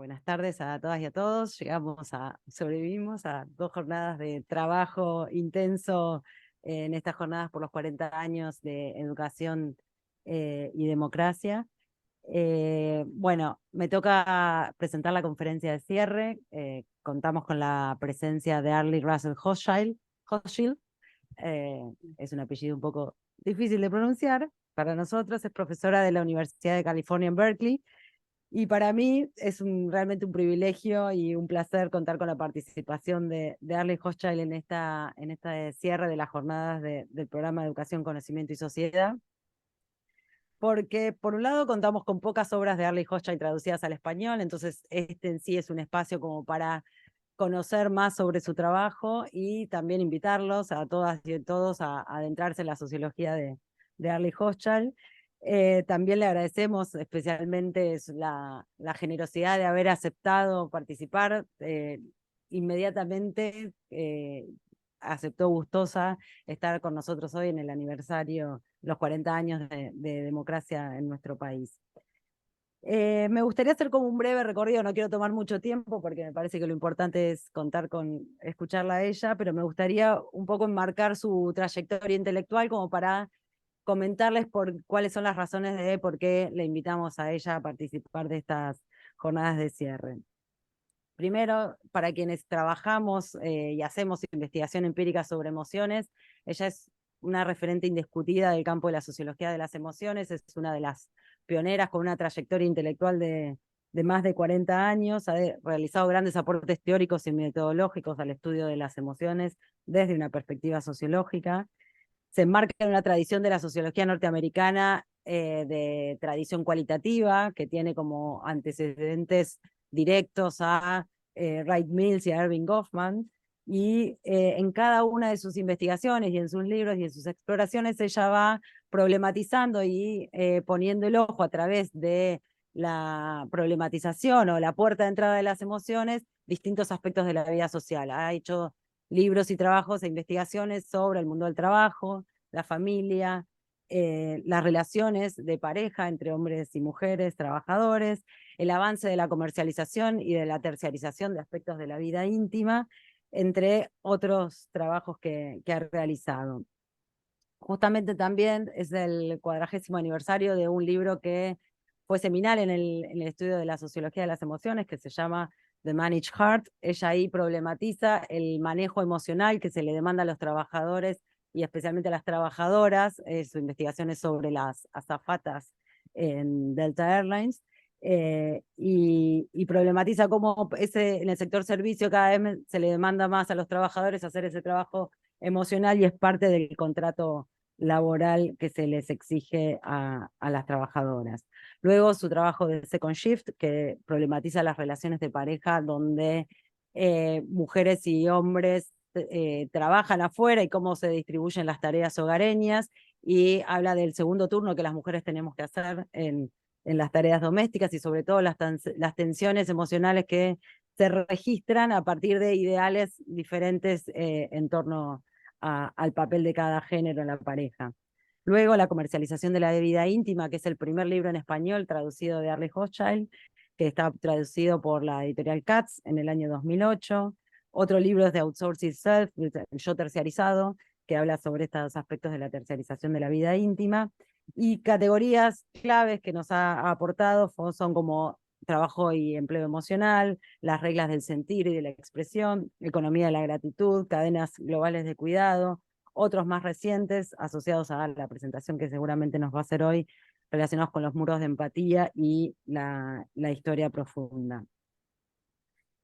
Buenas tardes a todas y a todos. Sobrevivimos a 2 jornadas de trabajo intenso en estas jornadas por los 40 años de educación y democracia. Bueno, me toca presentar la conferencia de cierre. Contamos con la presencia de Arlie Hochschild. Es un apellido un poco difícil de pronunciar para nosotros. Es profesora de la Universidad de California en Berkeley. Y para mí es realmente un privilegio y un placer contar con la participación de Arlie Hochschild en esta cierre de las jornadas del Programa de Educación, Conocimiento y Sociedad. Porque, por un lado, contamos con pocas obras de Arlie Hochschild traducidas al español, entonces este en sí es un espacio como para conocer más sobre su trabajo y también invitarlos a todas y a todos a adentrarse en la sociología de Arlie Hochschild. También le agradecemos especialmente la generosidad de haber aceptado participar. Inmediatamente aceptó gustosa estar con nosotros hoy en el aniversario, los 40 años de democracia en nuestro país. Me gustaría hacer como un breve recorrido, no quiero tomar mucho tiempo porque me parece que lo importante es escucharla a ella, pero me gustaría un poco enmarcar su trayectoria intelectual como para comentarles cuáles son las razones de por qué le invitamos a ella a participar de estas jornadas de cierre. Primero, para quienes trabajamos y hacemos investigación empírica sobre emociones, ella es una referente indiscutida del campo de la sociología de las emociones, es una de las pioneras con una trayectoria intelectual de más de 40 años, ha realizado grandes aportes teóricos y metodológicos al estudio de las emociones desde una perspectiva sociológica. Se enmarca en una tradición de la sociología norteamericana de tradición cualitativa, que tiene como antecedentes directos a Wright Mills y a Erving Goffman, y en cada una de sus investigaciones y en sus libros y en sus exploraciones ella va problematizando y poniendo el ojo a través de la problematización o la puerta de entrada de las emociones, distintos aspectos de la vida social. Ha hecho libros y trabajos e investigaciones sobre el mundo del trabajo, la familia, las relaciones de pareja entre hombres y mujeres, trabajadores, el avance de la comercialización y de la terciarización de aspectos de la vida íntima, entre otros trabajos que ha realizado. Justamente también es el 40º aniversario de un libro que fue seminal en el estudio de la sociología de las emociones, que se llama The Managed Heart. Ella ahí problematiza el manejo emocional que se le demanda a los trabajadores y especialmente a las trabajadoras. Su investigación es sobre las azafatas en Delta Airlines, y problematiza cómo en el sector servicio cada vez se le demanda más a los trabajadores hacer ese trabajo emocional y es parte del contrato laboral que se les exige a las trabajadoras. Luego su trabajo de Second Shift, que problematiza las relaciones de pareja donde mujeres y hombres trabajan afuera y cómo se distribuyen las tareas hogareñas, y habla del segundo turno que las mujeres tenemos que hacer en las tareas domésticas y sobre todo las tensiones emocionales que se registran a partir de ideales diferentes en torno al papel de cada género en la pareja. Luego la comercialización de la vida íntima, que es el primer libro en español traducido de Arlie Hochschild, que está traducido por la editorial Katz en el año 2008. Otro libro es de Outsource Itself, Yo terciarizado, que habla sobre estos aspectos de la terciarización de la vida íntima. Y categorías claves que nos ha aportado son como trabajo y empleo emocional, las reglas del sentir y de la expresión, economía de la gratitud, cadenas globales de cuidado, otros más recientes asociados a la presentación que seguramente nos va a hacer hoy, relacionados con los muros de empatía y la historia profunda.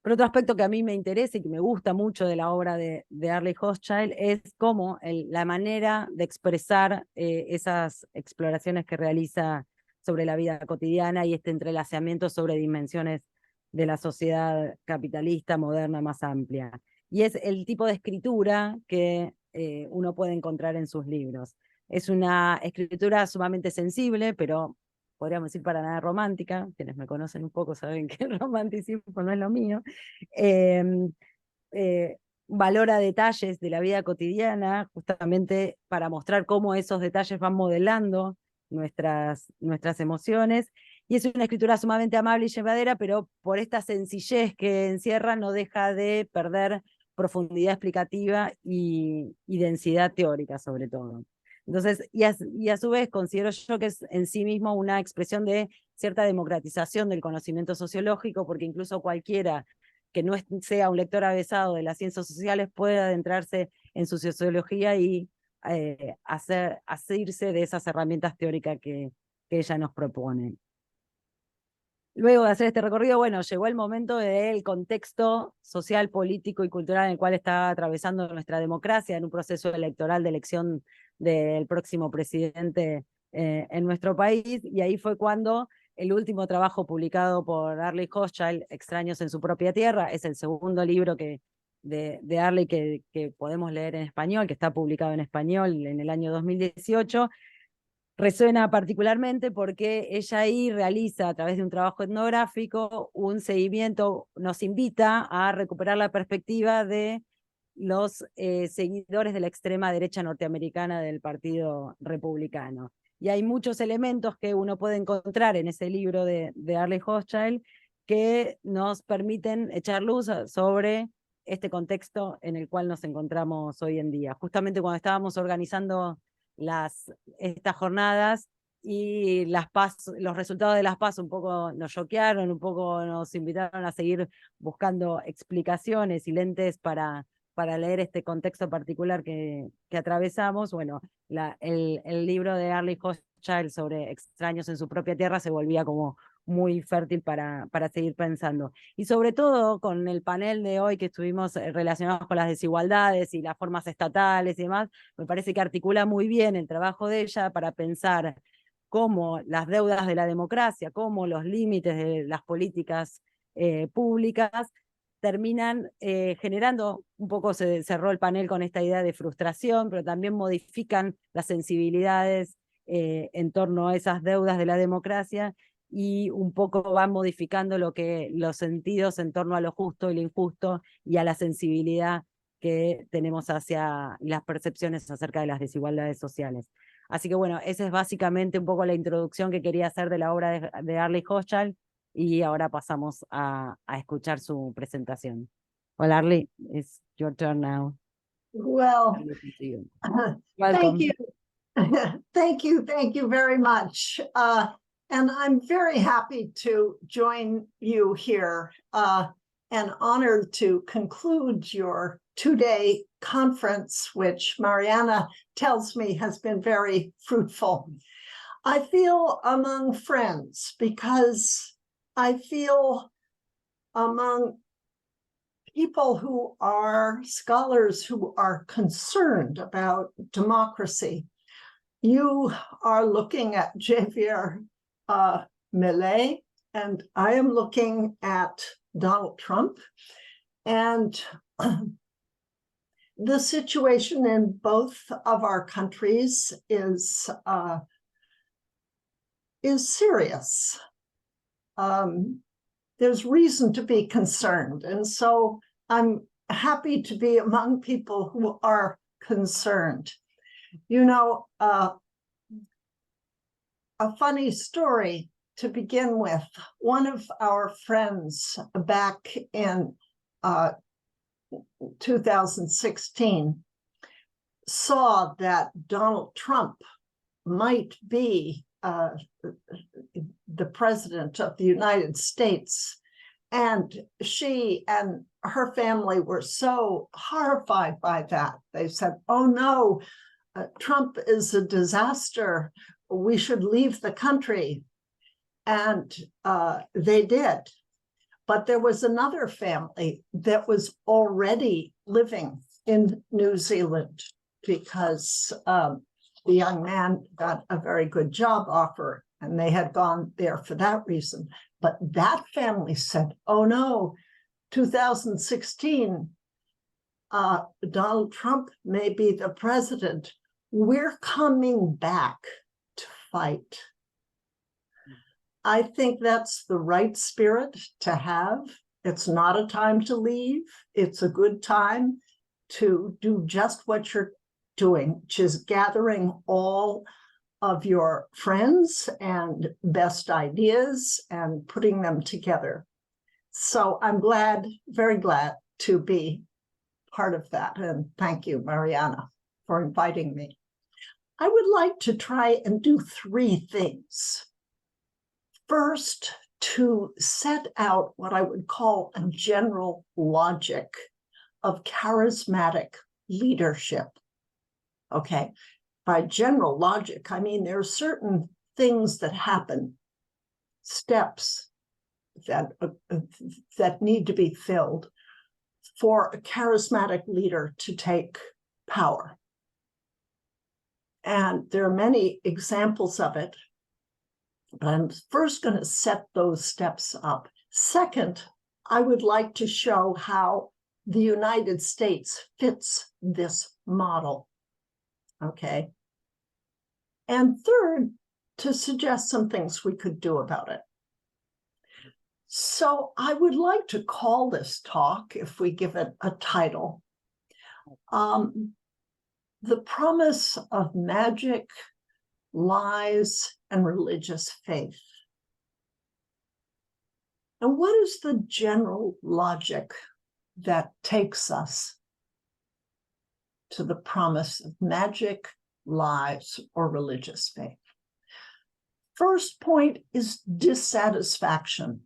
Pero otro aspecto que a mí me interesa y que me gusta mucho de la obra de Arlie Hochschild es cómo la manera de expresar esas exploraciones que realiza sobre la vida cotidiana y este entrelazamiento sobre dimensiones de la sociedad capitalista moderna más amplia. Y es el tipo de escritura que uno puede encontrar en sus libros. Es una escritura sumamente sensible, pero podríamos decir para nada romántica. Quienes me conocen un poco saben que el romanticismo no es lo mío. Eh, eh, Valora detalles de la vida cotidiana, justamente para mostrar cómo esos detalles van modelando nuestras emociones, y es una escritura sumamente amable y llevadera, pero por esta sencillez que encierra no deja de perder profundidad explicativa y densidad teórica sobre todo. Entonces, y a su vez considero yo que es en sí mismo una expresión de cierta democratización del conocimiento sociológico, porque incluso cualquiera que no sea un lector avesado de las ciencias sociales puede adentrarse en su sociología y asirse de esas herramientas teóricas que ella nos propone. Luego de hacer este recorrido, bueno, llegó el momento del contexto social, político y cultural en el cual está atravesando nuestra democracia en un proceso electoral de elección del próximo presidente en nuestro país, y ahí fue cuando el último trabajo publicado por Arlie Hochschild, Extraños en su propia tierra, es el segundo libro de Arlie que podemos leer en español, que está publicado en español en el año 2018, resuena particularmente porque ella ahí realiza a través de un trabajo etnográfico un seguimiento, nos invita a recuperar la perspectiva de los seguidores de la extrema derecha norteamericana del Partido Republicano. Y hay muchos elementos que uno puede encontrar en ese libro de Arlie Hochschild que nos permiten echar luz sobre este contexto en el cual nos encontramos hoy en día. Justamente cuando estábamos organizando estas jornadas y los resultados de las PAS un poco nos choquearon, un poco nos invitaron a seguir buscando explicaciones y lentes para leer este contexto particular que atravesamos. Bueno, el libro de Arlie Hochschild sobre Extraños en su propia tierra se volvía como muy fértil para seguir pensando. Y sobre todo con el panel de hoy que estuvimos relacionados con las desigualdades y las formas estatales y demás, me parece que articula muy bien el trabajo de ella para pensar cómo las deudas de la democracia, cómo los límites de las políticas públicas terminan generando, un poco se cerró el panel con esta idea de frustración, pero también modifican las sensibilidades en torno a esas deudas de la democracia y un poco van modificando los sentidos en torno a lo justo y lo injusto y a la sensibilidad que tenemos hacia las percepciones acerca de las desigualdades sociales. Así que bueno, esa es básicamente un poco la introducción que quería hacer de la obra de Arlie Hochschild, y ahora pasamos a escuchar su presentación. Hola Arlie, it's your turn now. Well, thank you. Thank you very much. And I'm very happy to join you here and honored to conclude your two-day conference, which Mariana tells me has been very fruitful. I feel among friends because I feel among people who are scholars who are concerned about democracy. You are looking at Javier Milei, and I am looking at Donald Trump. And the situation in both of our countries is serious. There's reason to be concerned. And so I'm happy to be among people who are concerned. You know, a funny story to begin with. One of our friends back in 2016 saw that Donald Trump might be the president of the United States. And she and her family were so horrified by that. They said, oh no, Trump is a disaster. We should leave the country. And they did. But there was another family that was already living in New Zealand because the young man got a very good job offer and they had gone there for that reason. But that family said, oh no, 2016, Donald Trump may be the president. We're coming back to fight. I think that's the right spirit to have. It's not a time to leave. It's a good time to do just what you're doing, which is gathering all of your friends and best ideas and putting them together. So I'm glad, very glad to be part of that. And thank you, Mariana, for inviting me. I would like to try and do three things. First, to set out what I would call a general logic of charismatic leadership. Okay, by general logic, I mean there are certain things that happen, steps that need to be filled for a charismatic leader to take power. And there are many examples of it, but I'm first going to set those steps up. Second, I would like to show how the United States fits this model. Okay. And third, to suggest some things we could do about it. So I would like to call this talk, if we give it a title, The Promise of Magic, Lies, and Religious Faith. And what is the general logic that takes us to the promise of magic, lies, or religious faith? First point is dissatisfaction.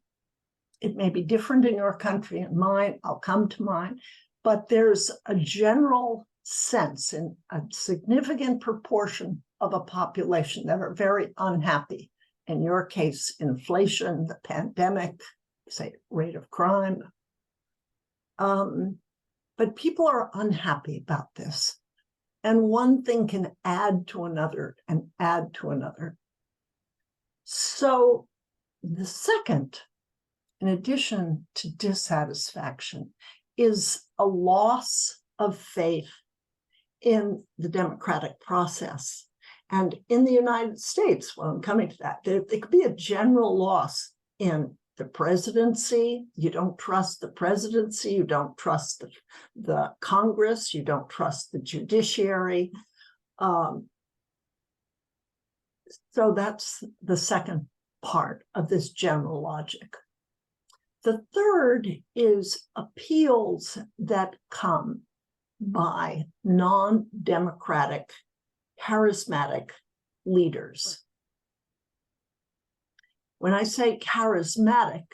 It may be different in your country and mine, I'll come to mine, but there's a general sense in a significant proportion of a population that are very unhappy. In your case, inflation, the pandemic, say rate of crime. But people are unhappy about this. And one thing can add to another and add to another. So the second, in addition to dissatisfaction, is a loss of faith in the democratic process. And in the United States, well, I'm coming to that, there could be a general loss in the presidency. You don't trust the presidency, you don't trust the Congress, you don't trust the judiciary. So that's the second part of this general logic. The third is appeals that come by non-democratic, charismatic leaders. When I say charismatic,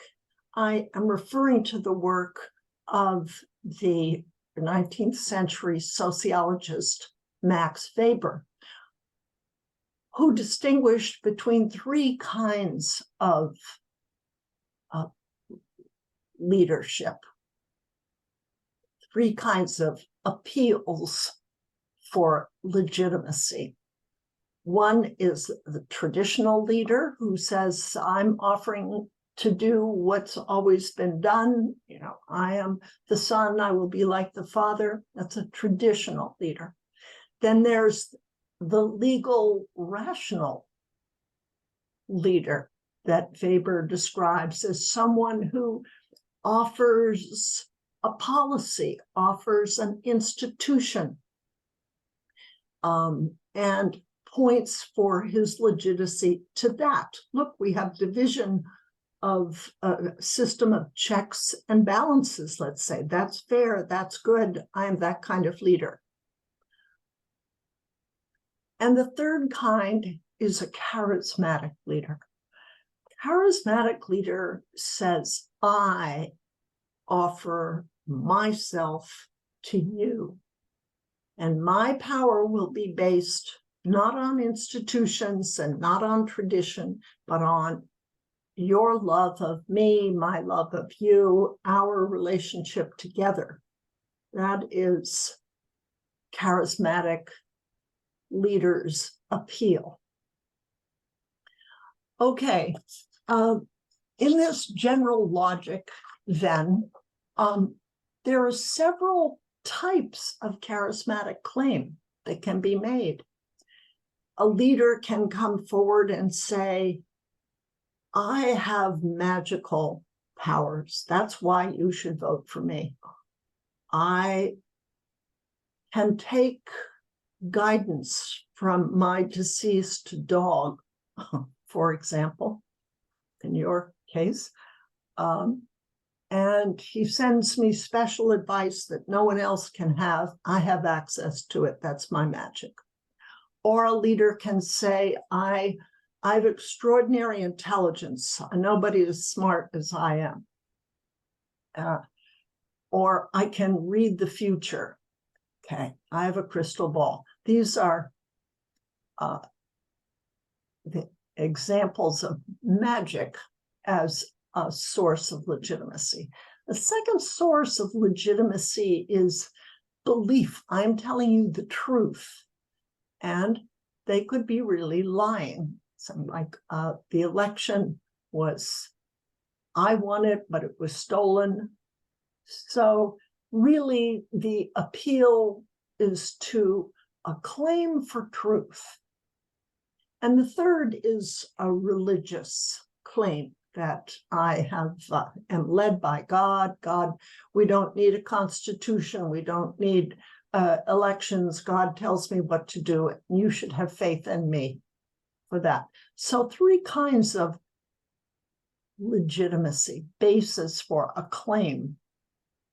I am referring to the work of the 19th century sociologist Max Weber, who distinguished between three kinds of leadership, three kinds of appeals for legitimacy. One is the traditional leader who says, I'm offering to do what's always been done. You know, I am the son, I will be like the father. That's a traditional leader. Then there's the legal, rational leader that Weber describes as someone who offers a policy, offers an institution, and points for his legitimacy to that. Look, we have division of a system of checks and balances, let's say. That's fair, that's good, I am that kind of leader. And the third kind is a charismatic leader. Charismatic leader says, I offer myself to you, and my power will be based not on institutions and not on tradition, but on your love of me, my love of you, our relationship together. That is charismatic leaders' appeal. Okay, in this general logic, then, there are several types of charismatic claim that can be made. A leader can come forward and say, I have magical powers. That's why you should vote for me. I can take guidance from my deceased dog, for example, in your case. And he sends me special advice that no one else can have. I have access to it. That's my magic. Or a leader can say, I have extraordinary intelligence. Nobody is smart as I am. Or I can read the future. Okay, I have a crystal ball. These are the examples of magic as a source of legitimacy. The second source of legitimacy is belief. I'm telling you the truth. And they could be really lying. Something like the election was, I won it, but it was stolen. So really the appeal is to a claim for truth. And the third is a religious claim that I am led by God. God, we don't need a constitution. We don't need elections. God tells me what to do. You should have faith in me for that. So three kinds of legitimacy, basis for a claim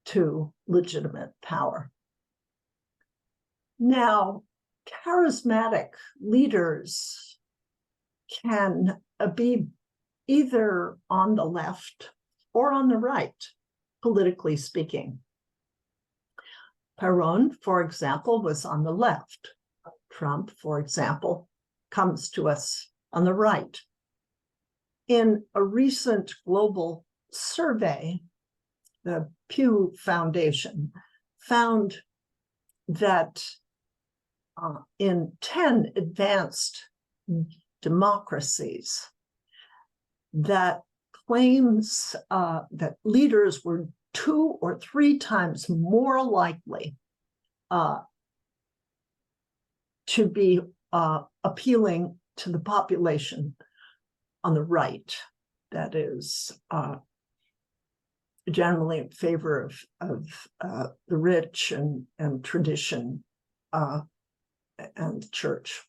to legitimate power. Now, charismatic leaders can be either on the left or on the right, politically speaking. Perón, for example, was on the left. Trump, for example, comes to us on the right. In a recent global survey, the Pew Foundation found that in 10 advanced democracies, that claims that leaders were 2 or 3 times more likely to be appealing to the population on the right, that is generally in favor of the rich and tradition and the church.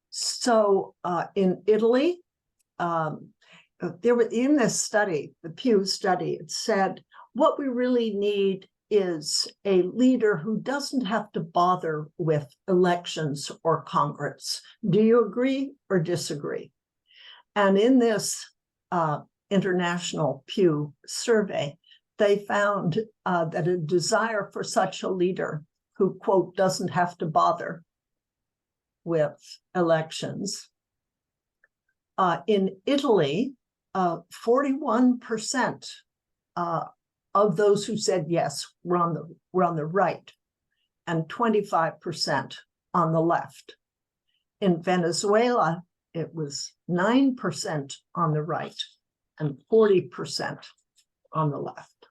So in Italy, there were, in this study, the Pew study, it said, what we really need is a leader who doesn't have to bother with elections or Congress. Do you agree or disagree? And in this international Pew survey, they found that a desire for such a leader who, quote, doesn't have to bother with elections. In Italy, 41% of those who said yes were on the right, and 25% on the left. In Venezuela, it was 9% on the right and 40% on the left.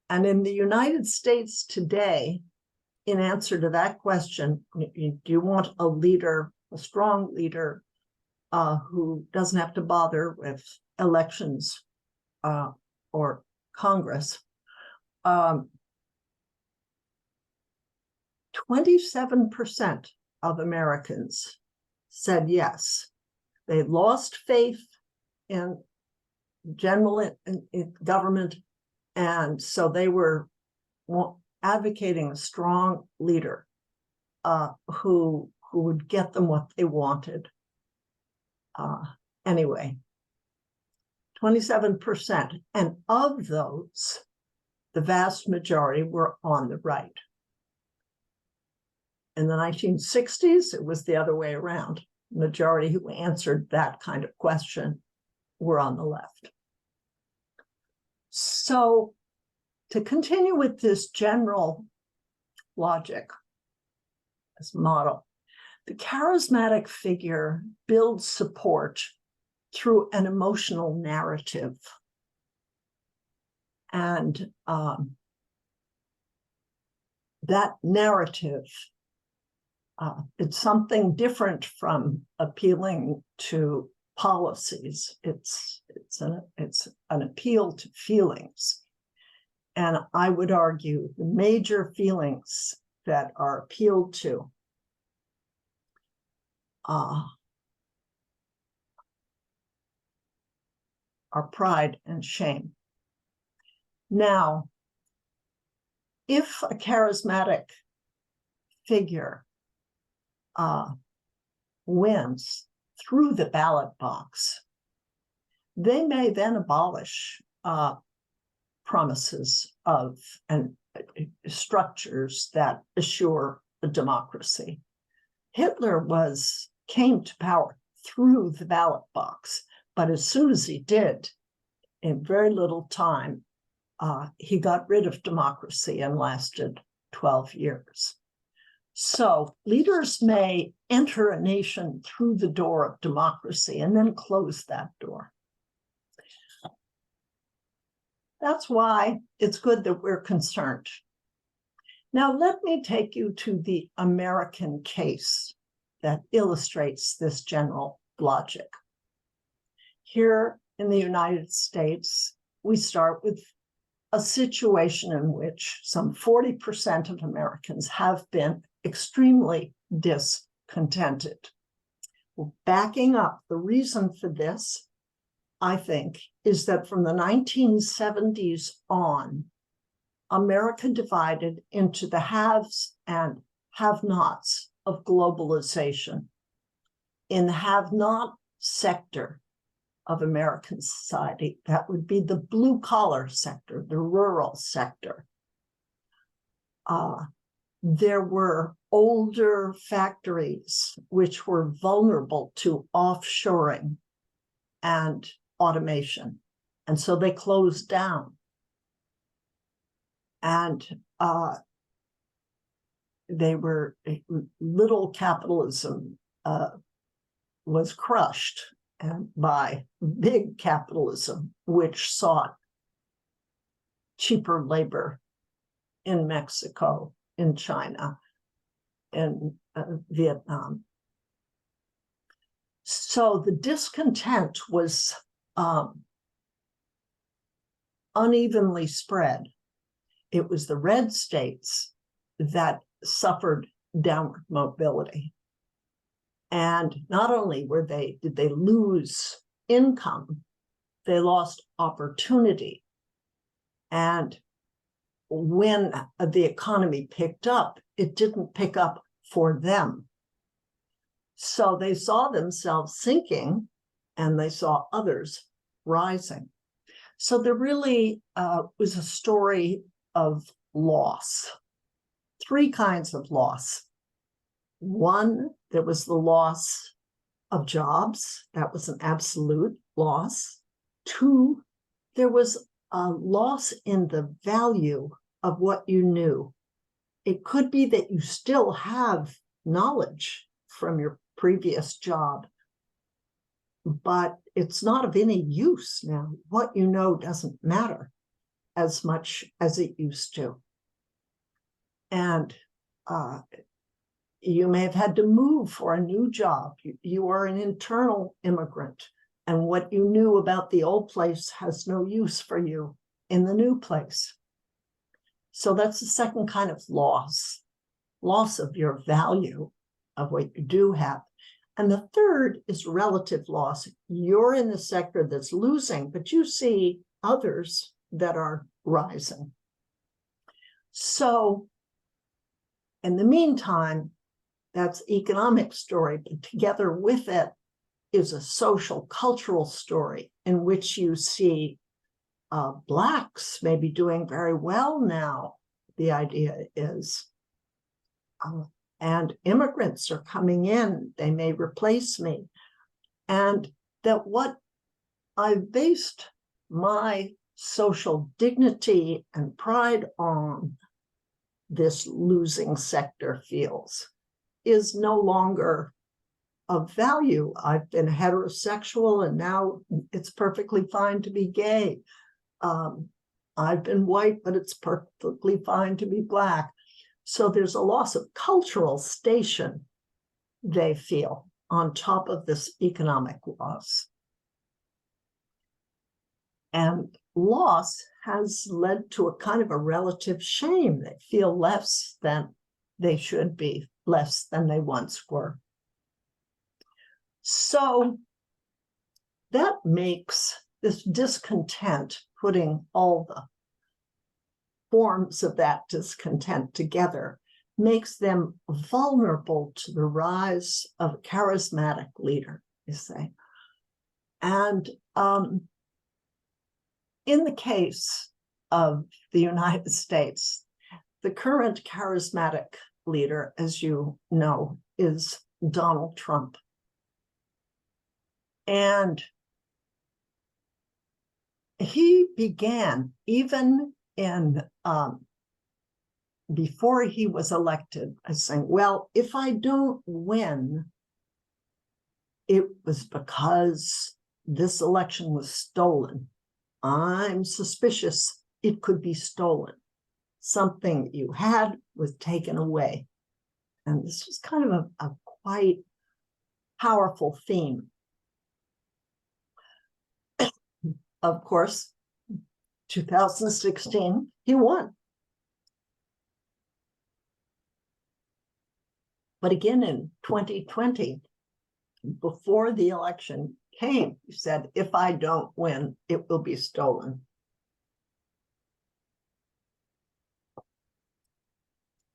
And in the United States today, in answer to that question, do you want a leader, a strong leader, who doesn't have to bother with elections or Congress? 27% of Americans said yes. They lost faith in general in government, and so they were advocating a strong leader who would get them what they wanted. Anyway, 27%. And of those, the vast majority were on the right. In the 1960s, it was the other way around. The majority who answered that kind of question were on the left. So to continue with this general logic, this model, the charismatic figure builds support through an emotional narrative. And that narrative, it's something different from appealing to policies. It's an appeal to feelings. And I would argue the major feelings that are appealed to are pride and shame. Now, if a charismatic figure wins through the ballot box, they may then abolish promises of and structures that assure a democracy. Hitler came to power through the ballot box, but as soon as he did, in very little time, he got rid of democracy and lasted 12 years. So leaders may enter a nation through the door of democracy and then close that door. That's why it's good that we're concerned. Now, let me take you to the American case that illustrates this general logic. Here in the United States, we start with a situation in which some 40% of Americans have been extremely discontented. Well, backing up, the reason for this, I think, is that from the 1970s on, America divided into the haves and have-nots of globalization. In the have-not sector of American society, that would be the blue-collar sector, the rural sector. There were older factories which were vulnerable to offshoring and automation, and so they closed down. And little capitalism was crushed by big capitalism, which sought cheaper labor in Mexico, in China, in Vietnam. So the discontent was unevenly spread. It was the red states that suffered downward mobility. And not only did they lose income, they lost opportunity. And when the economy picked up, it didn't pick up for them. So they saw themselves sinking and they saw others rising. So there really was a story of loss, three kinds of loss. One, there was the loss of jobs. That was an absolute loss. Two, there was a loss in the value of what you knew. It could be that you still have knowledge from your previous job, but it's not of any use now. What you know doesn't matter as much as it used to. And you may have had to move for a new job. You are an internal immigrant, and what you knew about the old place has no use for you in the new place. So that's the second kind of loss of your value of what you do have. And the third is relative loss. You're in the sector that's losing, but you see others that are rising. So in the meantime, that's economic story, but together with it is a social cultural story in which you see Blacks may be doing very well now, the idea is, and immigrants are coming in, they may replace me. And that what I've based my social dignity and pride on, this losing sector feels, is no longer of value. I've been heterosexual and now it's perfectly fine to be gay. I've been white, but it's perfectly fine to be Black. So there's a loss of cultural station, they feel, on top of this economic loss. And loss has led to a kind of a relative shame. They feel less than they should be less than they once were. So that makes this discontent, putting all the forms of that discontent together, makes them vulnerable to the rise of a charismatic leader, you say. And in the case of the United States, the current charismatic leader, as you know, is Donald Trump. And he began, even in before he was elected, by saying, well, if I don't win, it was because this election was stolen. I'm suspicious it could be stolen. Something you had was taken away. And this was kind of a quite powerful theme. Of course, 2016, he won. But again, in 2020, before the election came, he said, if I don't win, it will be stolen.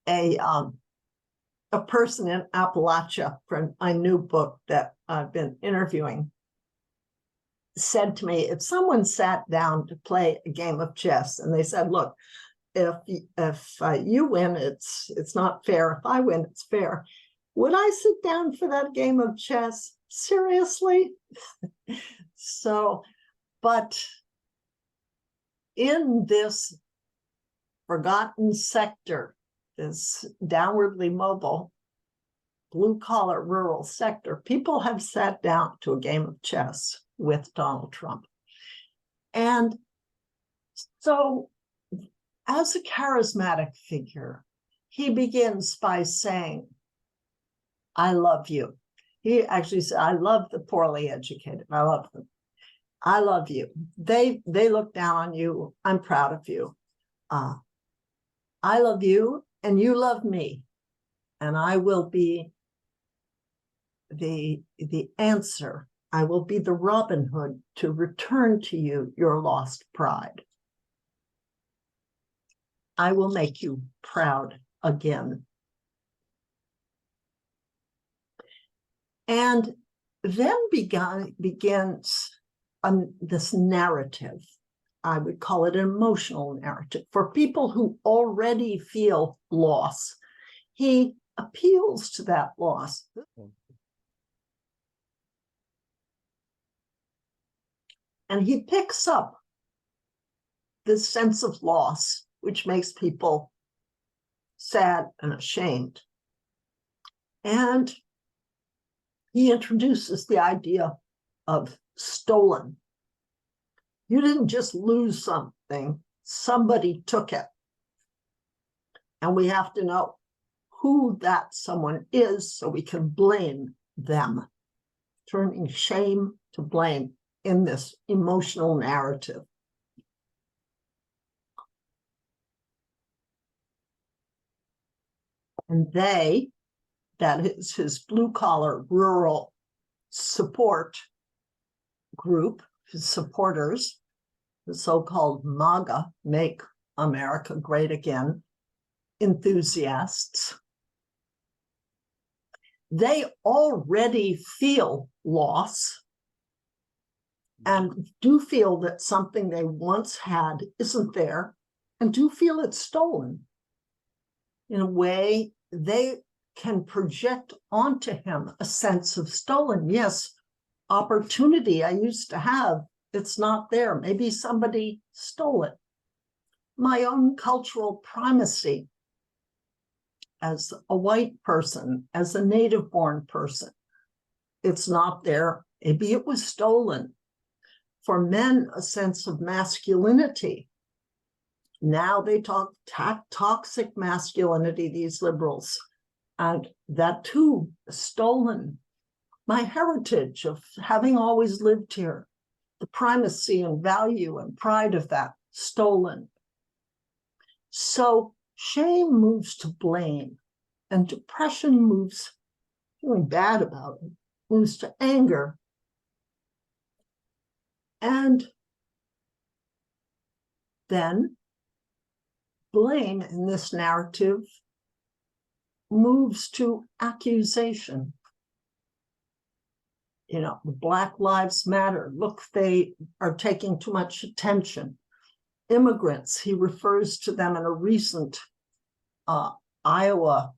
A person in Appalachia from my new book that I've been interviewing said to me, if someone sat down to play a game of chess and they said, look, if you win, it's not fair. If I win, it's fair. Would I sit down for that game of chess? Seriously? So, but in this forgotten sector, this downwardly mobile, blue-collar rural sector, people have sat down to a game of chess with Donald Trump. And so, as a charismatic figure, he begins by saying, I love you. He actually said, I love the poorly educated. I love them. I love you. They look down on you. I'm proud of you. I love you and you love me. And I will be the answer. I will be the Robin Hood to return to you your lost pride. I will make you proud again. And then begins this narrative. I would call it an emotional narrative for people who already feel loss. He appeals to that loss. And he picks up this sense of loss, which makes people sad and ashamed. And he introduces the idea of stolen. You didn't just lose something, somebody took it. And we have to know who that someone is so we can blame them, turning shame to blame in this emotional narrative. And they, that is his blue-collar rural support group, his supporters, the so-called MAGA, Make America Great Again, enthusiasts, they already feel loss and do feel that something they once had isn't there, and do feel it's stolen. In a way, they can project onto him a sense of stolen. Yes, opportunity I used to have, it's not there. Maybe somebody stole it. My own cultural primacy as a white person, as a native-born person, it's not there. Maybe it was stolen. For men, a sense of masculinity. Now they talk toxic masculinity, these liberals, and that too, stolen. My heritage of having always lived here, the primacy and value and pride of that, stolen. So shame moves to blame. and depression moves, feeling bad about it, moves to anger. And then blame in this narrative moves to accusation. You know, Black Lives Matter. Look, they are taking too much attention. Immigrants, he refers to them in a recent Iowa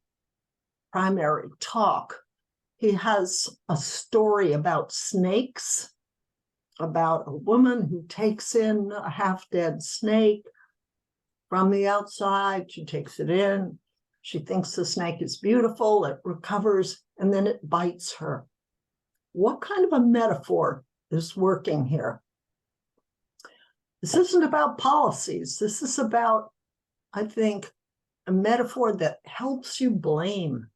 primary talk. He has a story about snakes, about a woman who takes in a half-dead snake from the outside. She takes it in. She thinks the snake is beautiful. It recovers, and then it bites her. What kind of a metaphor is working here? This isn't about policies. This is about, I think, a metaphor that helps you blame,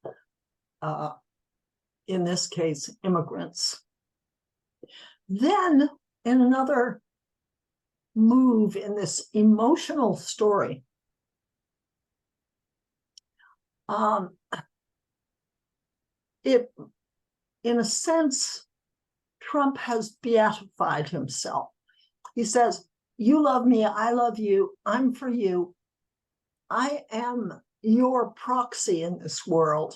in this case, immigrants. Then, in another move in this emotional story, in a sense, Trump has beatified himself. He says, you love me, I love you, I'm for you. I am your proxy in this world.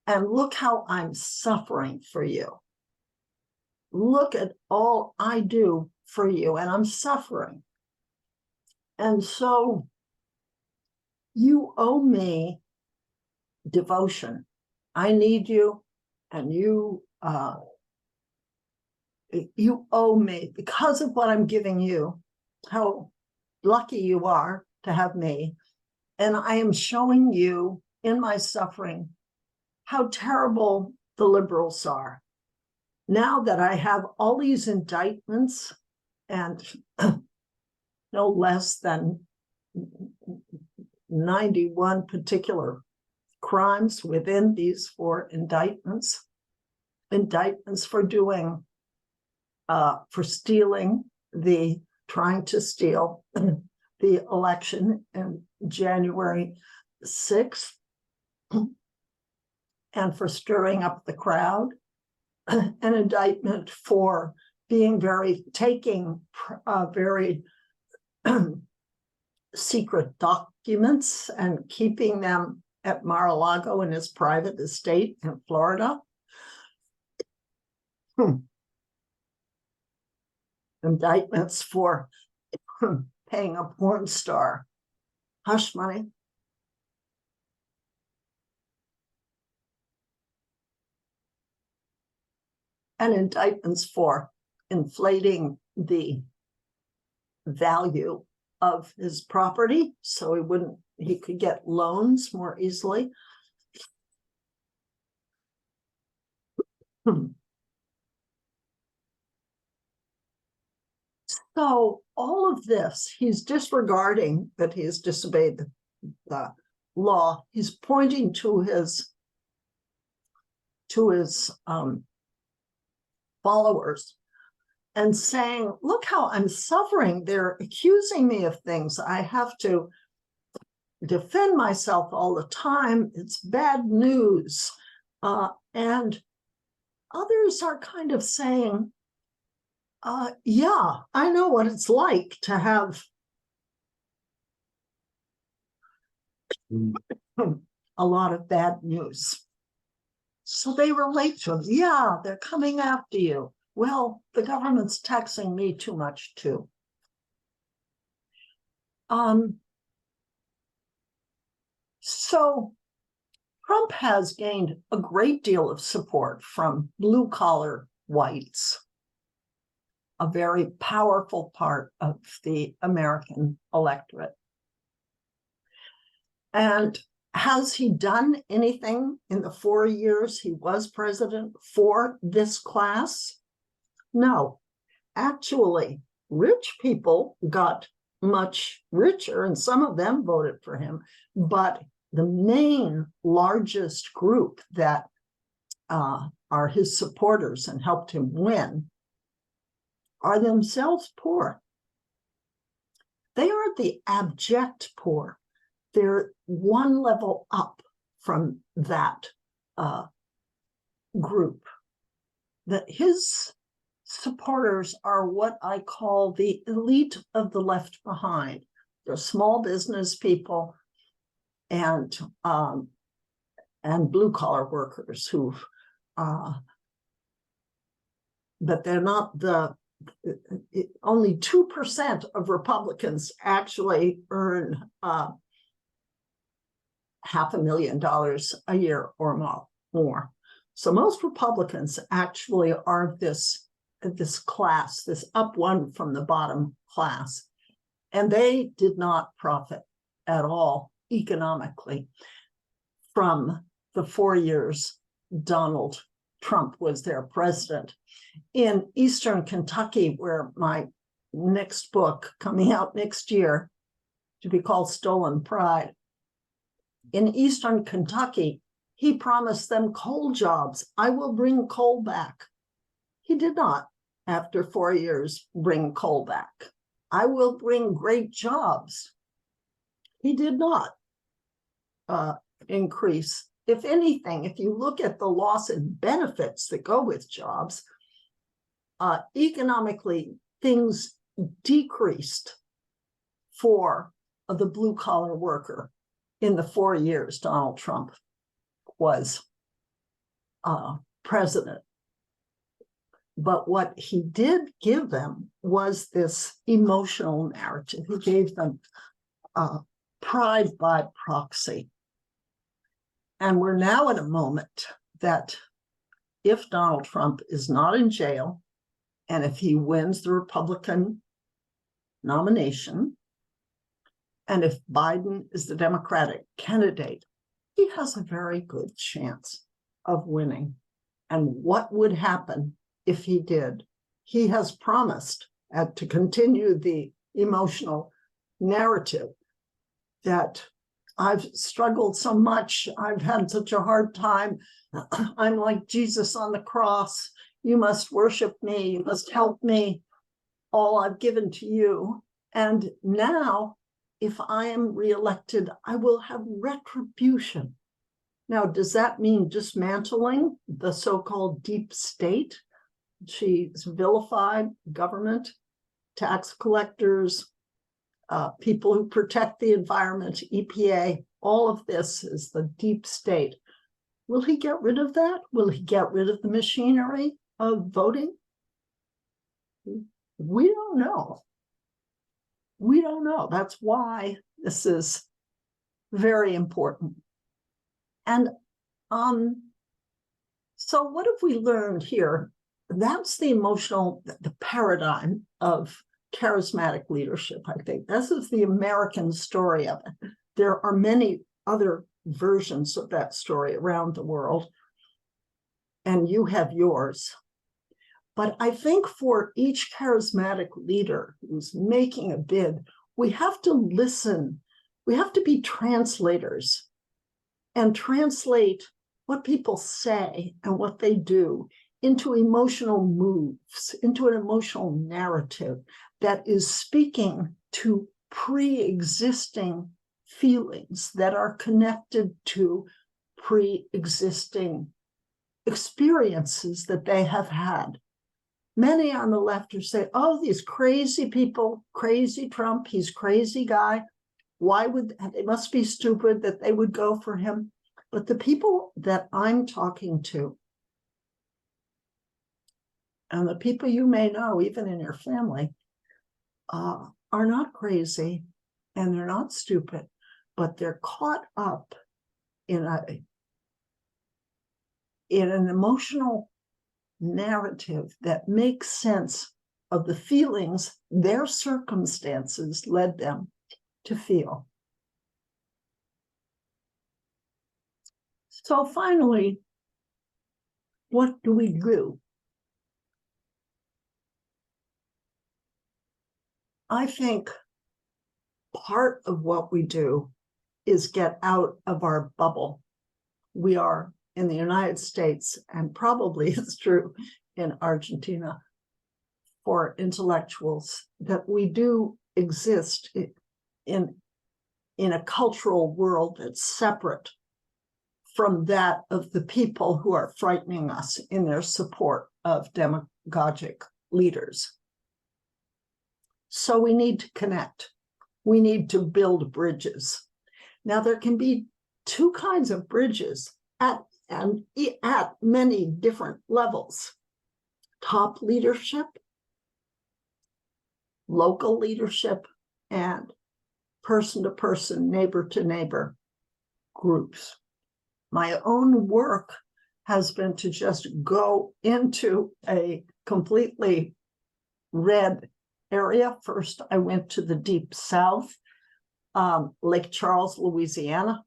And look how I'm suffering for you. Look at all I do for you, and I'm suffering. And so you owe me devotion. I need you, and you owe me because of what I'm giving you, how lucky you are to have me. And I am showing you in my suffering how terrible the liberals are. Now that I have all these indictments and no less than 91 particular crimes within these 4 indictments for doing, for stealing trying to steal the election in January 6th, and for stirring up the crowd, an indictment for being taking very secret documents and keeping them at Mar-a-Lago in his private estate in Florida. Indictments for paying a porn star hush money. And indictments for inflating the value of his property so he could get loans more easily. So all of this, he's disregarding that he has disobeyed the law. He's pointing to his followers and saying, look how I'm suffering. They're accusing me of things. I have to defend myself all the time. It's bad news. And others are kind of saying, yeah, I know what it's like to have a lot of bad news. So they relate to him. Yeah, they're coming after you. Well, the government's taxing me too much too. So Trump has gained a great deal of support from blue-collar whites, a very powerful part of the American electorate. And has he done anything in the 4 years he was president for this class? No. Actually, rich people got much richer, and some of them voted for him. But the main largest group that are his supporters and helped him win are themselves poor. They aren't the abject poor. They're one level up from that group. That his supporters are what I call the elite of the left behind. They're small business people and blue collar workers who, but they're not only 2% of Republicans actually earn $500,000 a year or more. So most Republicans actually are this class, this up one from the bottom class, and they did not profit at all economically from the 4 years Donald Trump was their president. In Eastern Kentucky, where my next book coming out next year to be called Stolen Pride, in Eastern Kentucky, he promised them coal jobs. I will bring coal back. He did not, after 4 years, bring coal back. I will bring great jobs. He did not increase. If anything, if you look at the loss in benefits that go with jobs, economically, things decreased for the blue-collar worker in the 4 years Donald Trump was president. But what he did give them was this emotional narrative. He gave them pride by proxy. And we're now in a moment that if Donald Trump is not in jail, and if he wins the Republican nomination, and if Biden is the Democratic candidate, he has a very good chance of winning. And what would happen if he did? He has promised to continue the emotional narrative that I've struggled so much, I've had such a hard time, I'm like Jesus on the cross, you must worship me, you must help me, all I've given to you. And now, if I am reelected, I will have retribution. Now, does that mean dismantling the so-called deep state? She's vilified government, tax collectors, people who protect the environment, EPA, all of this is the deep state. Will he get rid of that? Will he get rid of the machinery of voting? We don't know. We don't know. That's why this is very important. And so what have we learned here? That's the emotional, the paradigm of charismatic leadership, I think. This is the American story of it. There are many other versions of that story around the world, and you have yours. But I think for each charismatic leader who's making a bid, we have to listen. We have to be translators and translate what people say and what they do into emotional moves, into an emotional narrative that is speaking to pre-existing feelings that are connected to pre-existing experiences that they have had. Many on the left are saying, oh, these crazy people, crazy Trump, he's crazy guy. Why would they must be stupid that they would go for him? But the people that I'm talking to, and the people you may know, even in your family, are not crazy and they're not stupid, but they're caught up in an emotional narrative that makes sense of the feelings their circumstances led them to feel. So finally, what do we do? I think part of what we do is get out of our bubble. We are in the United States, and probably it's true in Argentina for intellectuals, that we do exist in a cultural world that's separate from that of the people who are frightening us in their support of demagogic leaders. So we need to connect. We need to build bridges. Now, there can be two kinds of bridges at many different levels: top leadership, local leadership, and person-to-person, neighbor-to-neighbor groups. My own work has been to just go into a completely red area. First, I went to the Deep South, Lake Charles, Louisiana,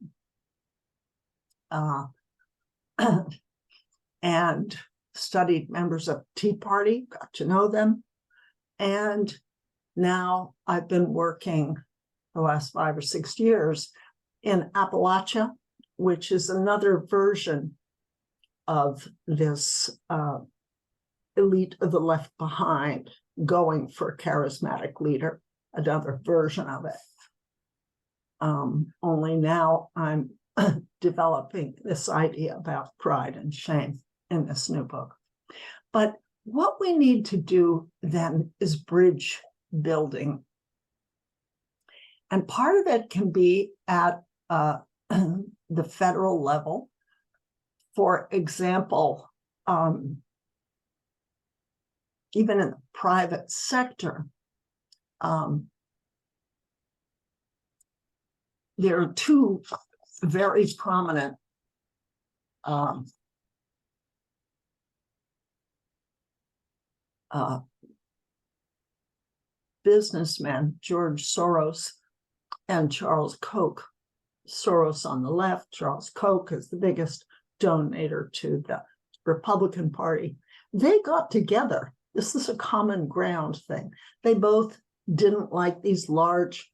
and studied members of Tea Party, got to know them. And now I've been working the last 5 or 6 years in Appalachia, which is another version of this elite of the left behind going for a charismatic leader, another version of it. Only now I'm developing this idea about pride and shame in this new book. But what we need to do then is bridge building. And part of it can be at the federal level. For example, even in the private sector, there are two very prominent businessmen, George Soros and Charles Koch. Soros on the left, Charles Koch is the biggest donator to the Republican Party. They got together. This is a common ground thing. They both didn't like these large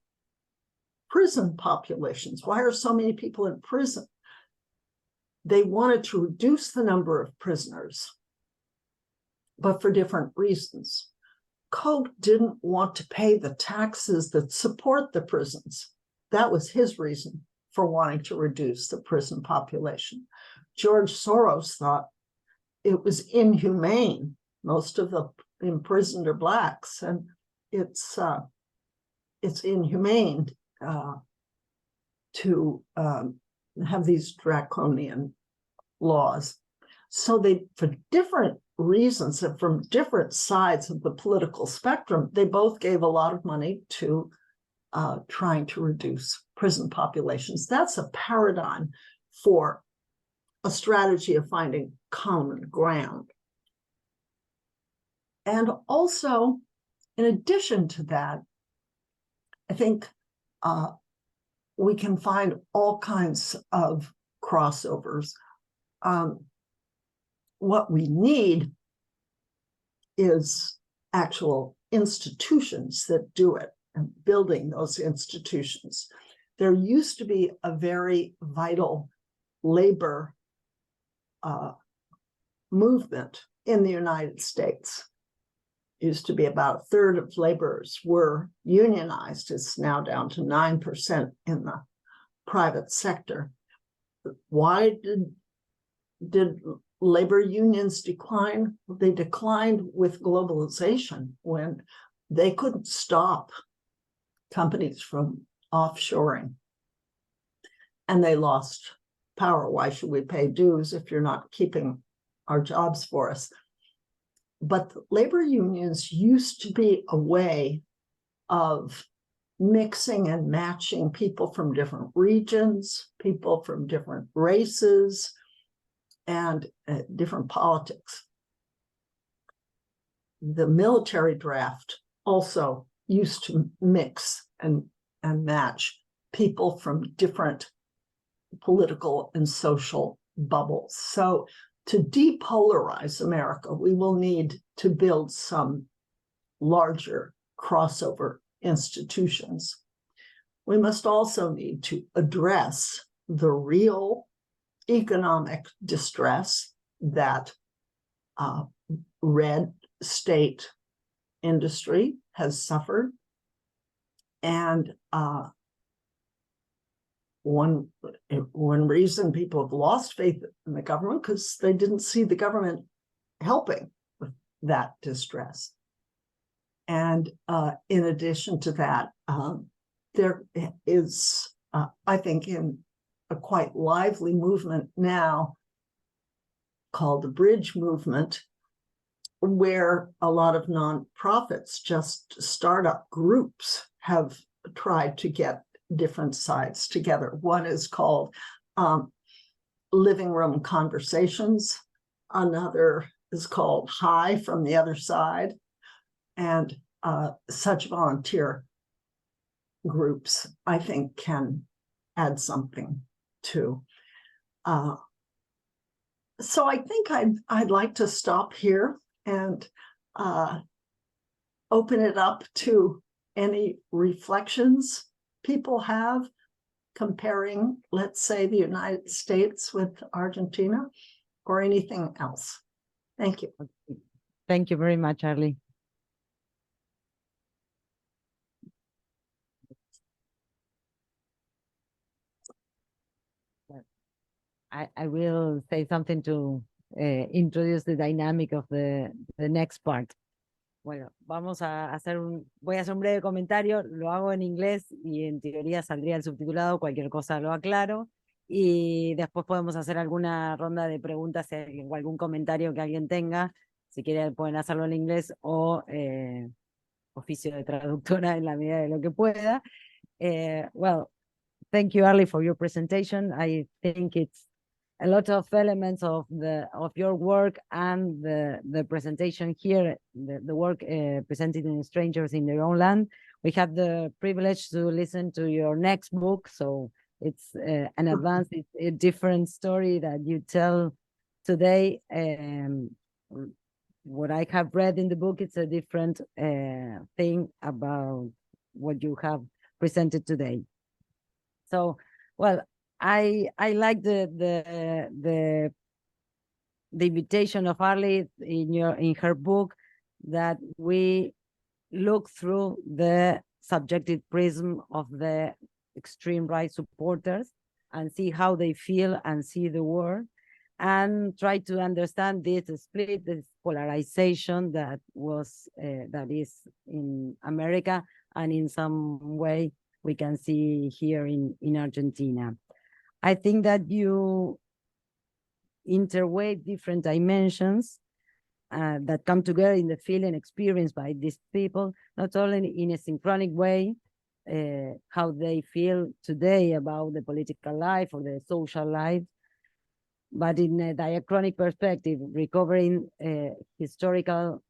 prison populations. Why are so many people in prison? They wanted to reduce the number of prisoners, but for different reasons. Koch didn't want to pay the taxes that support the prisons. That was his reason for wanting to reduce the prison population. George Soros thought it was inhumane. Most of the imprisoned are Blacks, and it's inhumane to have these draconian laws. So they, for different reasons and from different sides of the political spectrum, they both gave a lot of money to trying to reduce prison populations. That's a paradigm for a strategy of finding common ground. And also, in addition to that, I think we can find all kinds of crossovers. What we need is actual institutions that do it, and building those institutions. There used to be a very vital labor movement in the United States. It used to be about a third of laborers were unionized. It's now down to 9% in the private sector. Why did labor unions decline? They declined with globalization when they couldn't stop companies from offshoring, and they lost power. Why should we pay dues if you're not keeping our jobs for us? But labor unions used to be a way of mixing and matching people from different regions, people from different races, and different politics. The military draft also used to mix and match people from different political and social bubbles. So to depolarize America, we will need to build some larger crossover institutions. We must also need to address the real economic distress that red state industry has suffered, and one reason people have lost faith in the government because they didn't see the government helping with that distress. And in addition to that, there is, I think, in a quite lively movement now called the Bridge Movement, where a lot of nonprofits, just startup groups, have tried to get different sides together. One is called Living Room Conversations. Another is called Hi from the Other Side. And such volunteer groups, I think, can add something to. So I think I'd like to stop here and open it up to any reflections people have comparing, let's say, the United States with Argentina or anything else. Thank you. Thank you very much, Arlie. I will say something to introduce the dynamic of the next part. Bueno, voy a hacer un breve comentario, lo hago en inglés y en teoría saldría el subtitulado, cualquier cosa lo aclaro, y después podemos hacer alguna ronda de preguntas o algún comentario que alguien tenga, si quieren pueden hacerlo en inglés o oficio de traductora en la medida de lo que pueda. Well, thank you, Arlie, for your presentation. I think it's a lot of elements of your work and the presentation here, the work presented in Strangers in Their Own Land. We have the privilege to listen to your next book, so it's an advance, it's a different story that you tell today. What I have read in the book, it's a different thing about what you have presented today. So, well, I like the invitation of Arlie in her book that we look through the subjective prism of the extreme right supporters and see how they feel and see the world, and try to understand this split, this polarization that is in America, and in some way we can see here in Argentina. I think that you interweave different dimensions that come together in the feeling experienced by these people, not only in a synchronic way, how they feel today about the political life or the social life, but in a diachronic perspective, recovering historical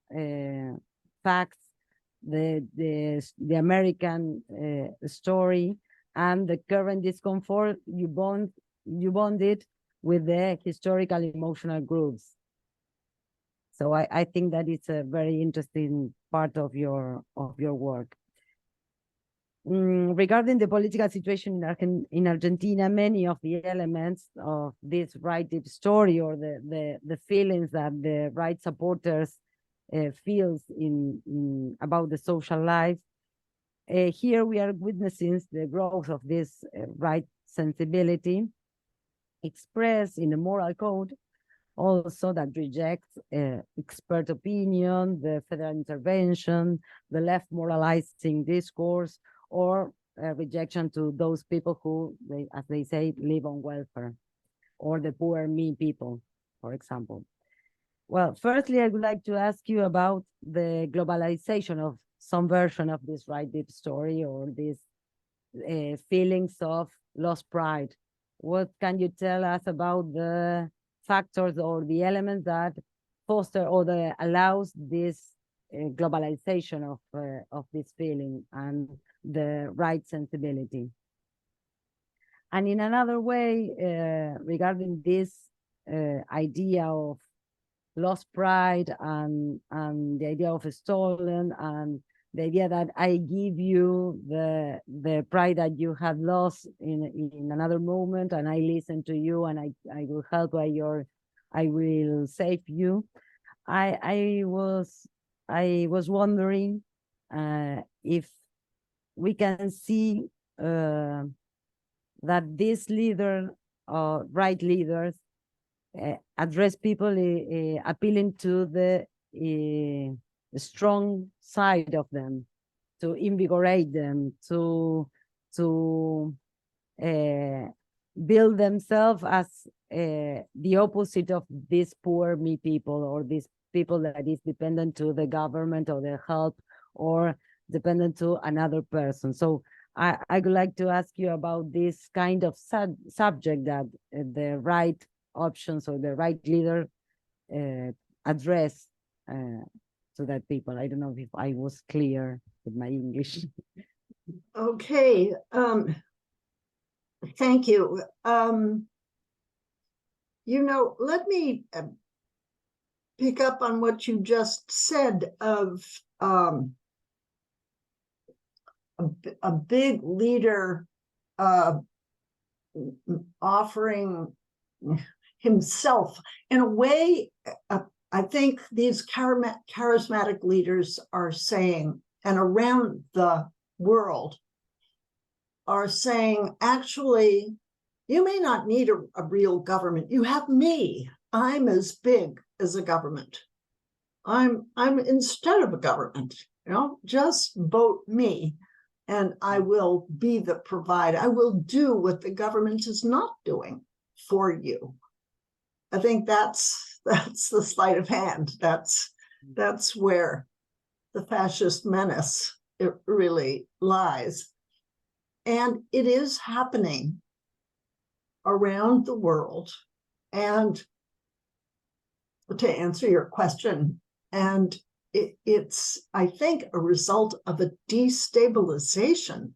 facts, the American story, and the current discomfort, you bond it with the historical emotional grooves. So I think that it's a very interesting part of your work. Regarding the political situation in Argentina, many of the elements of this right deep story, or the feelings that the right supporters feels about the social life, here we are witnessing the growth of this right sensibility expressed in a moral code, also that rejects expert opinion, the federal intervention, the left moralizing discourse, or rejection to those people who, as they say, live on welfare, or the poor me people, for example. Well, firstly, I would like to ask you about the globalization of some version of this right deep story, or these feelings of lost pride. What can you tell us about the factors or the elements that foster or that allows this globalization of this feeling and the right sensibility? And in another way, regarding this idea of lost pride and the idea of stolen, and the idea that I give you the pride that you had lost in another moment, and I listen to you, and I will help I will save you. I was wondering that these leaders, right leaders, address people appealing to the strong side of them, to invigorate them, to build themselves as the opposite of these poor me people, or these people that is dependent to the government or their help, or dependent to another person. So I would like to ask you about this kind of subject that the right options or the right leader address to that people. I don't know if I was clear with my English. Okay, thank you. You know, let me pick up on what you just said of a big leader offering himself. In a way, I think these charismatic leaders are saying, and around the world, are saying, actually, you may not need a real government. You have me. I'm as big as a government. I'm instead of a government, you know, just vote me and I will be the provider. I will do what the government is not doing for you. I think that's the sleight of hand. That's where the fascist menace, it really lies. And it is happening around the world. And to answer your question, and it's, I think, a result of a destabilization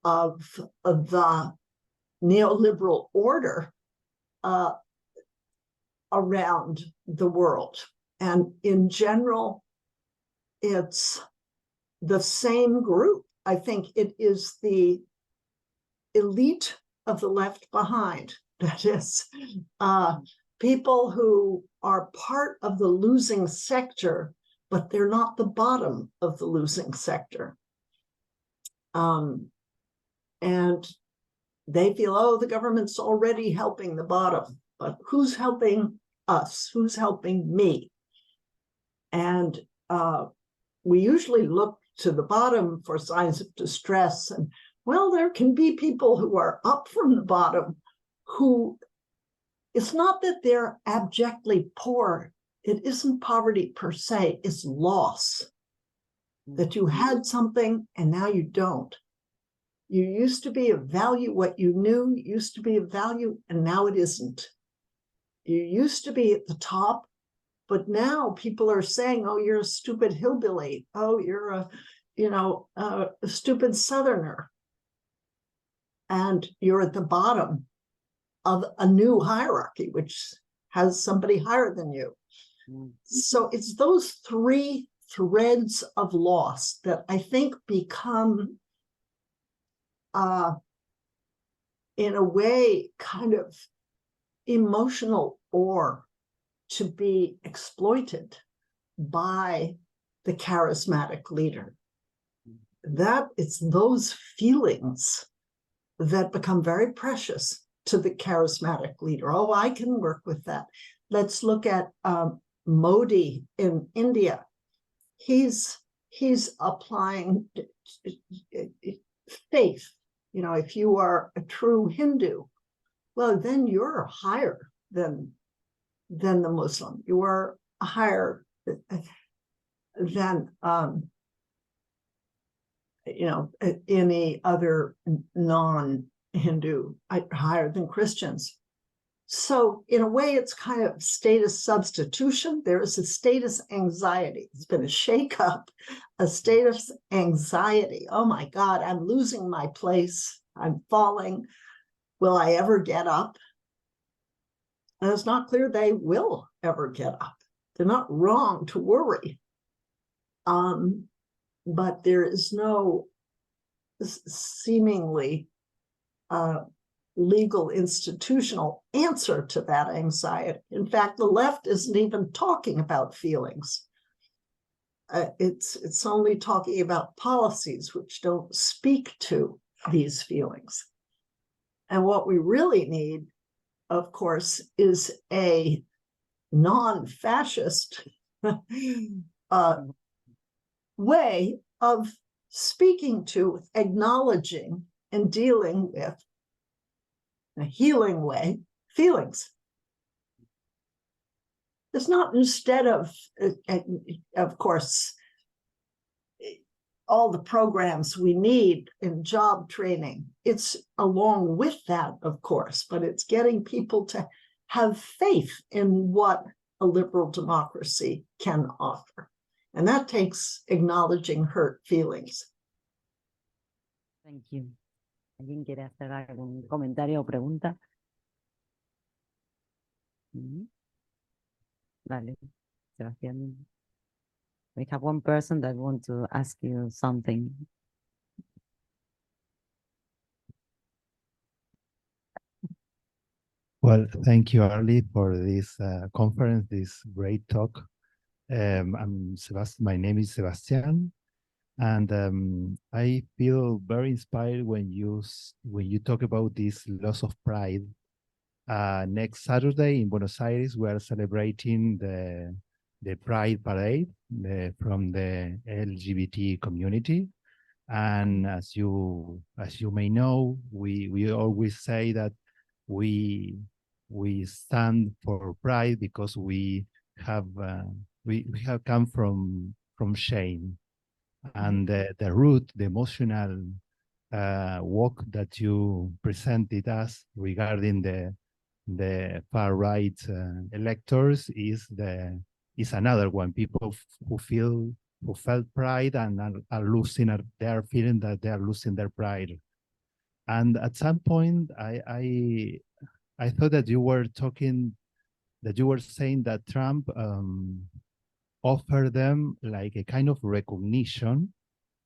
of the neoliberal order around the world. And in general, it's the same group. I think it is the elite of the left behind. That is, people who are part of the losing sector, but they're not the bottom of the losing sector. And they feel, oh, the government's already helping the bottom, but who's helping us? Who's helping me? And we usually look to the bottom for signs of distress. And well, there can be people who are up from the bottom who, it's not that they're abjectly poor. It isn't poverty per se, it's loss. That you had something and now you don't. You used to be of value, what you knew used to be of value, and now it isn't. You used to be at the top, but now people are saying, oh, you're a stupid hillbilly. Oh, you're a stupid Southerner. And you're at the bottom of a new hierarchy, which has somebody higher than you. So it's those three threads of loss that I think become, in a way, kind of emotional ore to be exploited by the charismatic leader. That it's those feelings that become very precious to the charismatic leader. Oh, I can work with that. Let's look at Modi in India. He's applying faith. You know, if you are a true Hindu, well, then you're higher than the Muslim. You are higher than any other non-Hindu, higher than Christians. So in a way, it's kind of status substitution. There is a status anxiety. It's been a shakeup, a status anxiety. Oh my God, I'm losing my place. I'm falling. Will I ever get up? And it's not clear they will ever get up. They're not wrong to worry. But there is no seemingly legal institutional answer to that anxiety. In fact, the left isn't even talking about feelings. It's only talking about policies which don't speak to these feelings. And what we really need, of course, is a non-fascist way of speaking to, acknowledging, and dealing with, in a healing way, feelings. It's not instead of course, all the programs we need in job training. It's along with that, of course, but it's getting people to have faith in what a liberal democracy can offer. And that takes acknowledging hurt feelings. Thank you. ¿Alguien quiere hacer algún comentario o pregunta? Dale, Sebastián. We have one person that wants to ask you something. Well, thank you, Arlie, for this conference, this great talk. My name is Sebastián, and I feel very inspired when you talk about this loss of pride. Next Saturday in Buenos Aires, we are celebrating the Pride Parade from the LGBT community, and as you may know, we always say that we stand for pride because we have come from shame, and the root, the emotional work that you presented us regarding the far right electors is another one. People who felt pride and are losing, they are feeling that they are losing their pride. And at some point, I thought that you were saying that Trump offered them like a kind of recognition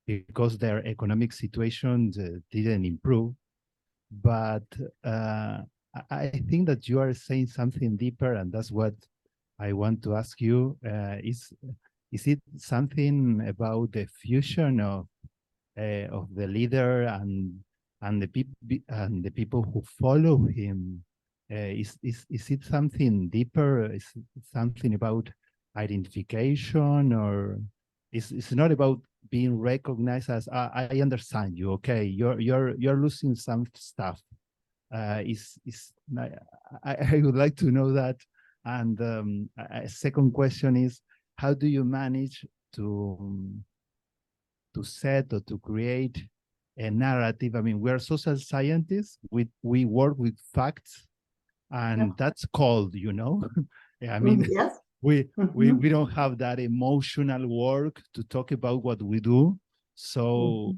because their economic situation didn't improve. But I think that you are saying something deeper, and that's what I want to ask you. Is it something about the fusion of the leader and the people who follow him? Is it something deeper? Is it something about identification, or it's not about being recognized as I understand you? Okay, you're losing some stuff. I would like to know that. And a second question is, how do you manage to set or to create a narrative? I mean, we are social scientists. We work with facts, and that's cold, you know. I mean, yes. we don't have that emotional work to talk about what we do. So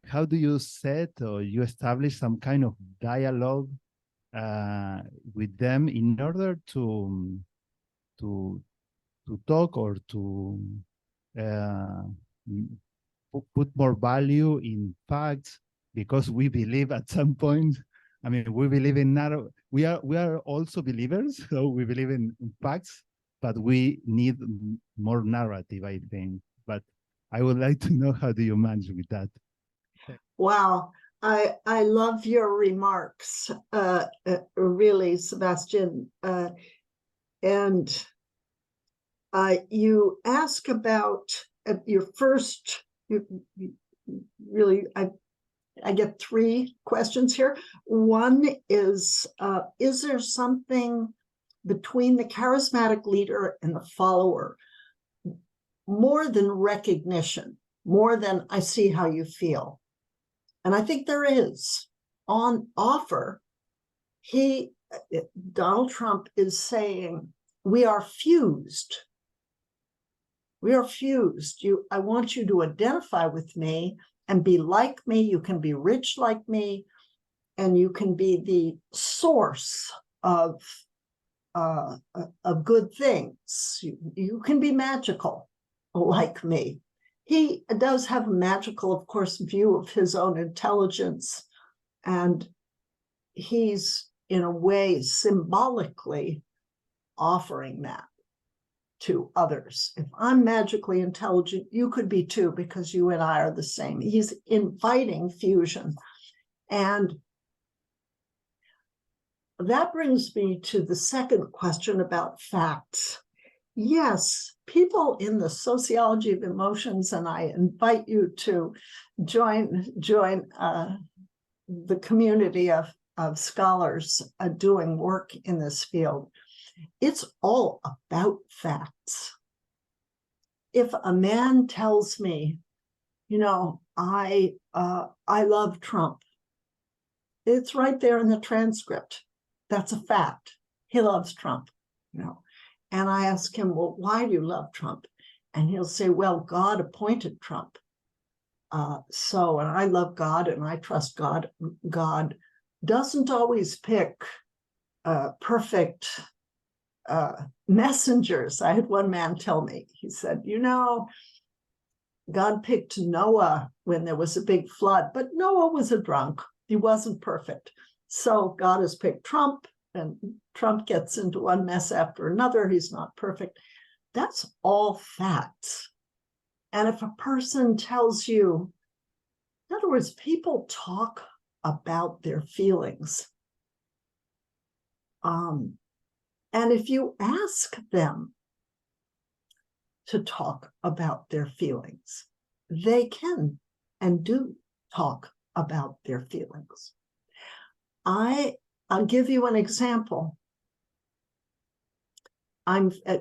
how do you set or you establish some kind of dialogue with them in order to talk or to put more value in facts? Because we believe at some point, I mean, we believe in narrow. We are also believers, so we believe in facts, but we need more narrative, I think. But I would like to know, how do you manage with that? Wow, I love your remarks, really, Sebastian. And you ask about your first. Really, I get three questions here. One is there something between the charismatic leader and the follower, more than recognition, more than I see how you feel? And I think there is. On offer, Donald Trump is saying, we are fused. We are fused. I want you to identify with me and be like me. You can be rich like me, and you can be the source of good things. You can be magical like me. He does have a magical, of course, view of his own intelligence, and he's, in a way, symbolically offering that to others. If I'm magically intelligent, you could be too, because you and I are the same. He's inviting fusion. And that brings me to the second question about facts. Yes, people in the sociology of emotions, and I invite you to join the community of scholars doing work in this field. It's all about facts. If a man tells me, you know, I love Trump, it's right there in the transcript. That's a fact. He loves Trump, you know. And I ask him, well, why do you love Trump? And he'll say, well, God appointed Trump. And I love God and I trust God. God doesn't always pick perfect messengers. I had one man tell me, he said, you know, God picked Noah when there was a big flood, but Noah was a drunk. He wasn't perfect. So God has picked Trump, and Trump gets into one mess after another. He's not perfect. That's all facts. And if a person tells you, in other words, people talk about their feelings. And if you ask them to talk about their feelings, they can and do talk about their feelings. I'll give you an example.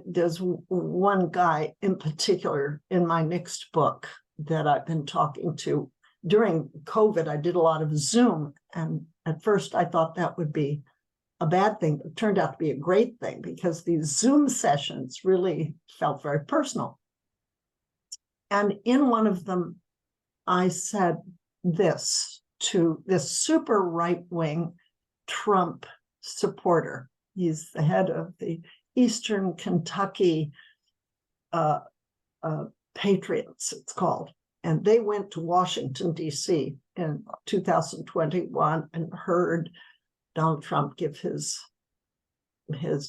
There's one guy in particular in my next book that I've been talking to. During COVID, I did a lot of Zoom, and at first I thought that would be a bad thing, but it turned out to be a great thing because these Zoom sessions really felt very personal. And in one of them, I said this to this super right-wing Trump supporter. He's the head of the Eastern Kentucky Patriots, it's called. And they went to Washington, D.C. in 2021 and heard Donald Trump give his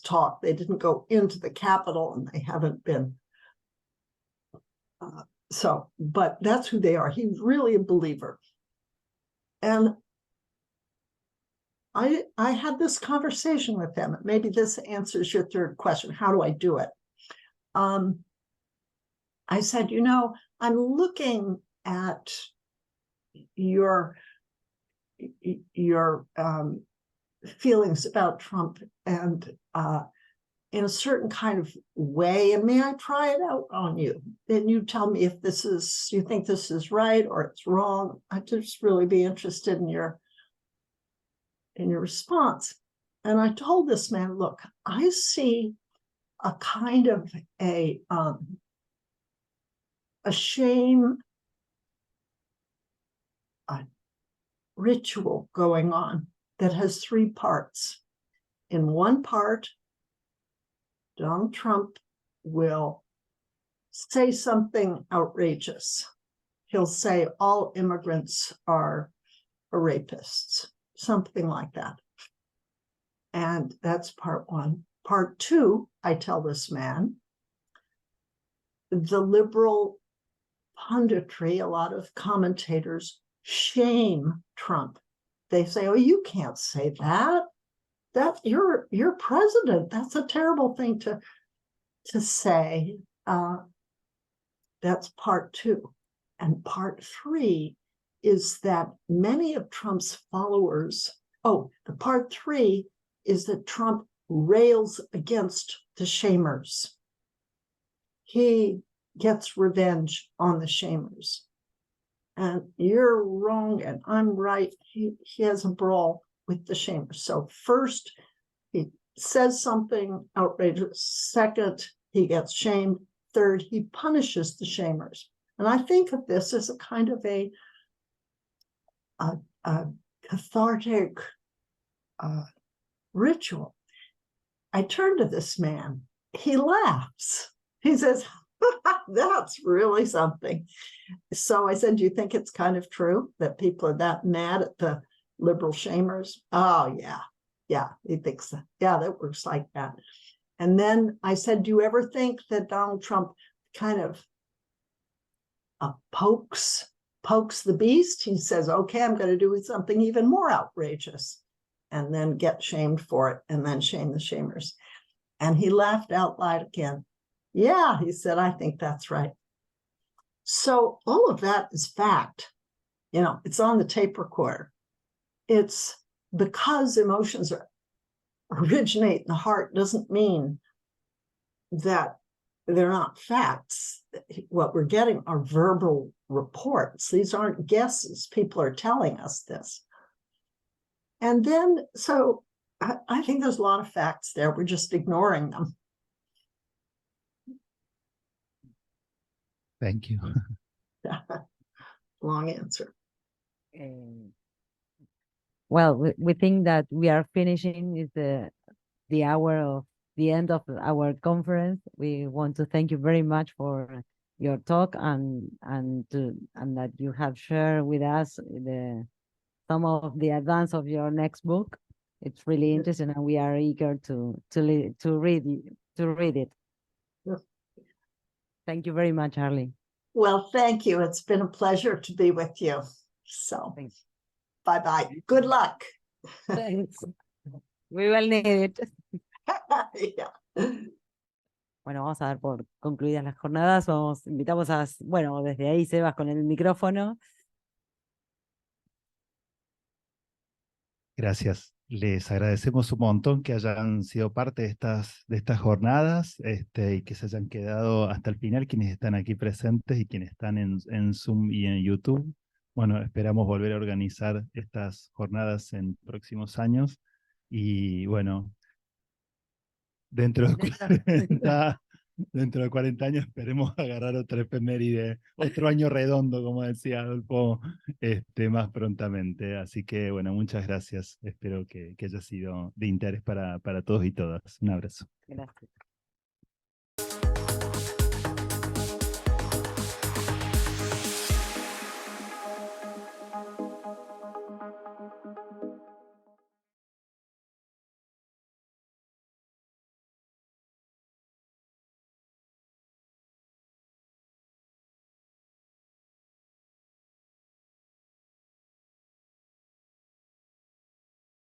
talk. They didn't go into the Capitol, and they haven't been. But that's who they are. He's really a believer. And I had this conversation with them. Maybe this answers your third question. How do I do it? I said, you know, I'm looking at your feelings about Trump and in a certain kind of way, and may I try it out on you? And you tell me if you think this is right or it's wrong. I'd just really be interested in your response. And I told this man, look, I see a kind of a shame ritual going on that has three parts. In one part, Donald Trump will say something outrageous. He'll say all immigrants are rapists, something like that. And that's part one. Part two, I tell this man, the liberal punditry, a lot of commentators shame Trump. They say, oh, you can't say that. That you're president. That's a terrible thing to say. That's part two. And part three is that many of Trump's followers, the part three is that Trump rails against the shamers. He gets revenge on the shamers. And you're wrong and I'm right. He has a brawl with the shamers. So first, he says something outrageous. Second, he gets shamed. Third, he punishes the shamers. And I think of this as a kind of a cathartic ritual. I turn to this man. He laughs. He says, that's really something. So I said, do you think it's kind of true that people are that mad at the liberal shamers? Oh, yeah, he thinks that. Yeah, that works like that. And then I said, do you ever think that Donald Trump kind of pokes the beast? He says, okay, I'm going to do something even more outrageous. and then get shamed for it and then shame the shamers. And he laughed out loud again. Yeah, he said, I think that's right. So all of that is fact. You know, it's on the tape recorder. It's because emotions originate in the heart doesn't mean that they're not facts. What we're getting are verbal reports. These aren't guesses. People are telling us this. And then, so I think there's a lot of facts there. We're just ignoring them. Thank you. Long answer. Well, we think that we are finishing is the hour of the end of our conference. We want to thank you very much for your talk and that you have shared with us some of the advance of your next book. It's really interesting, and we are eager to read it. Yes. Thank you very much, Arlie. Well, thank you. It's been a pleasure to be with you. So, Thanks. bye-bye. Good luck. Thanks. We will need it. Yeah. Bueno, vamos a dar por concluidas las jornadas. Invitamos a, bueno, desde ahí Sebas con el micrófono. Gracias. Les agradecemos un montón que hayan sido parte de estas jornadas y que se hayan quedado hasta el final, quienes están aquí presentes y quienes están en Zoom y en YouTube. Bueno, esperamos volver a organizar estas jornadas en próximos años. Y bueno, dentro de 40 años esperemos agarrar otra efeméride, otro año redondo, como decía Adolfo, más prontamente. Así que, bueno, muchas gracias. Espero que haya sido de interés para todos y todas. Un abrazo. Gracias.